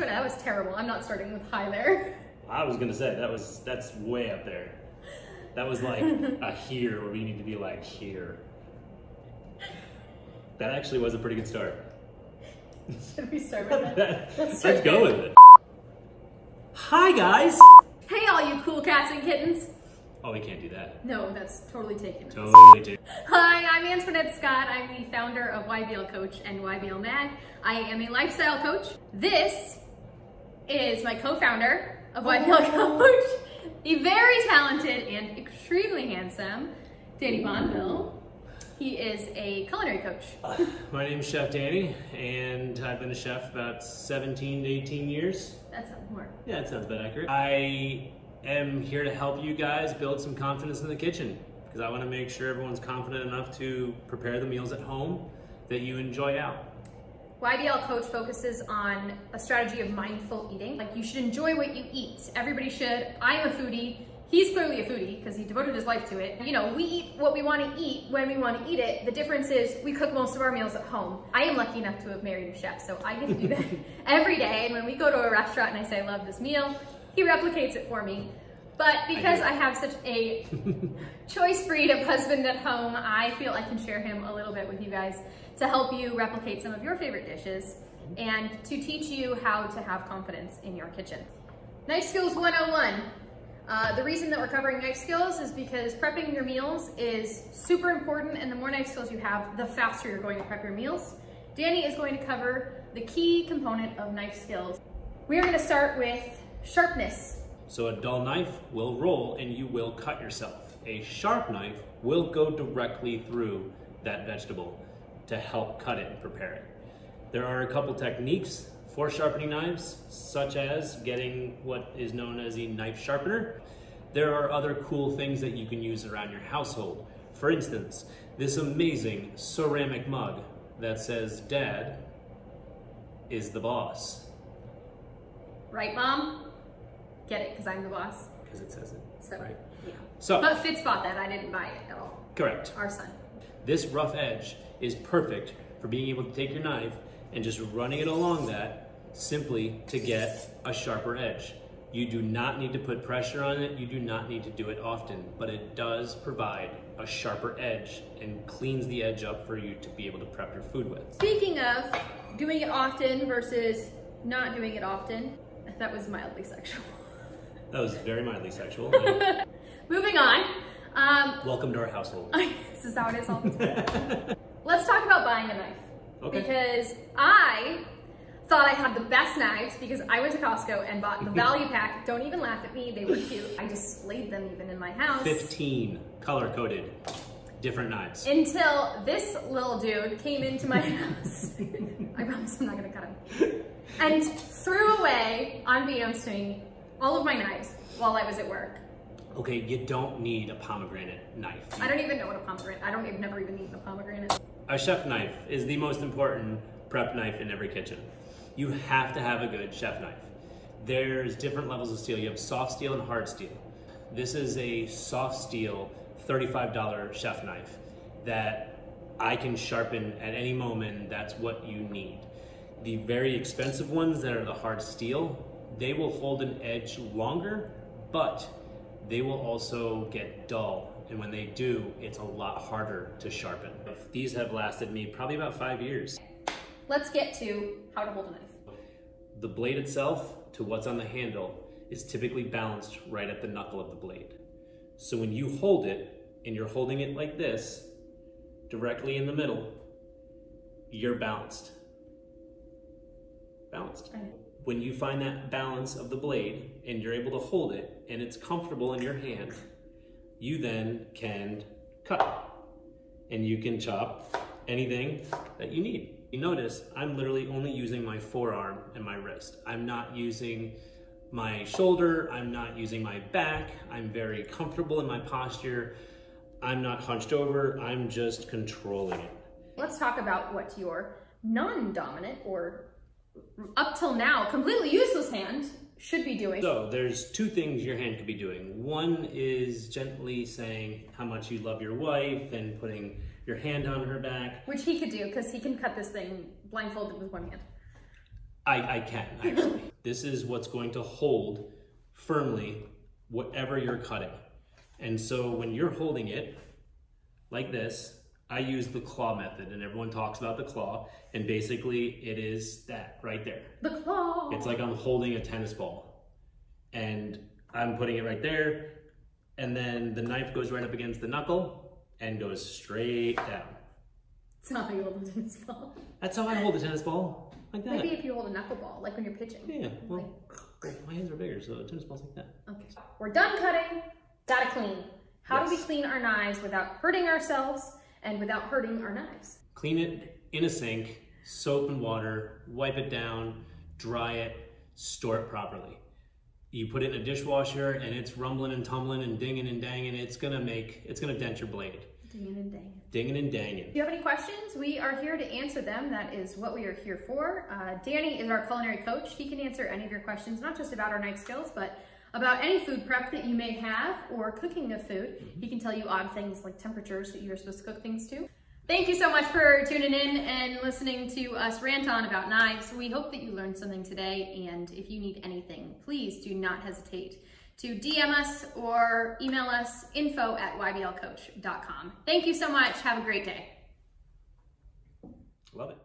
that was terrible. I'm not starting with high there. I was gonna say, that's way up there. That was like a here, where we need to be like here. That actually was a pretty good start. Should we start with that? Let's go with it. Hi guys! Hey all you cool cats and kittens. Oh, we can't do that. No, that's totally taken. Totally taken. Hi, I'm Antoinette Scott. I'm the founder of YBL Coach and YBL Mag. I am a lifestyle coach. This is my co-founder of YBL Coach, the very talented and extremely handsome Danny Bonville. He is a culinary coach. My name's Chef Danny, and I've been a chef about 17 to 18 years. That sounds more. Yeah, that sounds about accurate. I am here to help you guys build some confidence in the kitchen, because I want to make sure everyone's confident enough to prepare the meals at home that you enjoy out. YBL Coach focuses on a strategy of mindful eating. Like, you should enjoy what you eat. Everybody should. I'm a foodie. He's clearly a foodie because he devoted his life to it. You know, we eat what we want to eat when we want to eat it. The difference is we cook most of our meals at home. I am lucky enough to have married a chef, so I get to do that every day. And when we go to a restaurant and I say, I love this meal, he replicates it for me. But because I have such a choice breed of husband at home, I feel I can share him a little bit with you guys to help you replicate some of your favorite dishes and to teach you how to have confidence in your kitchen. Knife Skills 101. The reason that we're covering knife skills is because prepping your meals is super important, and the more knife skills you have, the faster you're going to prep your meals. Danny is going to cover the key component of knife skills. We are going to start with sharpness. So a dull knife will roll and you will cut yourself. A sharp knife will go directly through that vegetable to help cut it and prepare it. There are a couple techniques for sharpening knives, such as getting what is known as a knife sharpener. There are other cool things that you can use around your household. For instance, this amazing ceramic mug that says, "Dad is the boss." Right, Mom? Get it, because I'm the boss. Because it says it, So, right? Yeah. So, but Fitz bought that, I didn't buy it at all. Correct. Our son. This rough edge is perfect for being able to take your knife and just running it along that simply to get a sharper edge. You do not need to put pressure on it. You do not need to do it often, but it does provide a sharper edge and cleans the edge up for you to be able to prep your food with. Speaking of doing it often versus not doing it often, that was mildly sexual. That was very mildly sexual. Moving on. Welcome to our household. This is how it is all the time. Let's talk about buying a knife. Okay. Because I thought I had the best knives because I went to Costco and bought the value pack. Don't even laugh at me, they were cute. I displayed them even in my house. 15 color-coded different knives. Until this little dude came into my house. I promise I'm not gonna cut him. And threw away, unbeknownst to me, all of my knives while I was at work. Okay, you don't need a pomegranate knife. I don't even know what a pomegranate, I've never even eaten a pomegranate. A chef knife is the most important prep knife in every kitchen. You have to have a good chef knife. There's different levels of steel. You have soft steel and hard steel. This is a soft steel $35 chef knife that I can sharpen at any moment, and that's what you need. The very expensive ones that are the hard steel, they will hold an edge longer, but they will also get dull. And when they do, it's a lot harder to sharpen. These have lasted me probably about 5 years. Let's get to how to hold a knife. The blade itself to what's on the handle is typically balanced right at the knuckle of the blade. So when you hold it, and you're holding it like this, directly in the middle, you're balanced. Balanced. When you find that balance of the blade, and you're able to hold it, and it's comfortable in your hand, you then can cut. And you can chop anything that you need. You notice I'm literally only using my forearm and my wrist. I'm not using my shoulder, I'm not using my back. I'm very comfortable in my posture. I'm not hunched over, I'm just controlling it. Let's talk about what your non-dominant or up till now completely useless hand should be doing. So there's two things your hand could be doing. One is gently saying how much you love your wife and putting your hand on her back. Which he could do because he can cut this thing blindfolded with one hand. I can, actually. This is what's going to hold firmly whatever you're cutting. And so when you're holding it like this, I use the claw method, and everyone talks about the claw, and basically it is that right there. The claw. It's like I'm holding a tennis ball, and I'm putting it right there, and then the knife goes right up against the knuckle and goes straight down. It's not how you hold a tennis ball. That's how I hold a tennis ball, like that. Maybe if you hold a knuckleball, like when you're pitching. Yeah, well, my hands are bigger, so a tennis ball's like that. Okay. We're done cutting, gotta clean. How do we Yes. clean our knives without hurting ourselves and without hurting our knives? Clean it in a sink, soap and water, wipe it down, dry it, store it properly. You put it in a dishwasher and it's rumbling and tumbling and dinging and danging, it's gonna dent your blade. Dinging and danging. Dinging and danging. If you have any questions, we are here to answer them. That is what we are here for. Danny is our culinary coach. He can answer any of your questions, not just about our knife skills, but about any food prep that you may have or cooking of food. He can tell you odd things like temperatures that you're supposed to cook things to. Thank you so much for tuning in and listening to us rant on about knives. We hope that you learned something today, and if you need anything, please do not hesitate to DM us or email us info@yblcoach.com. Thank you so much. Have a great day. Love it.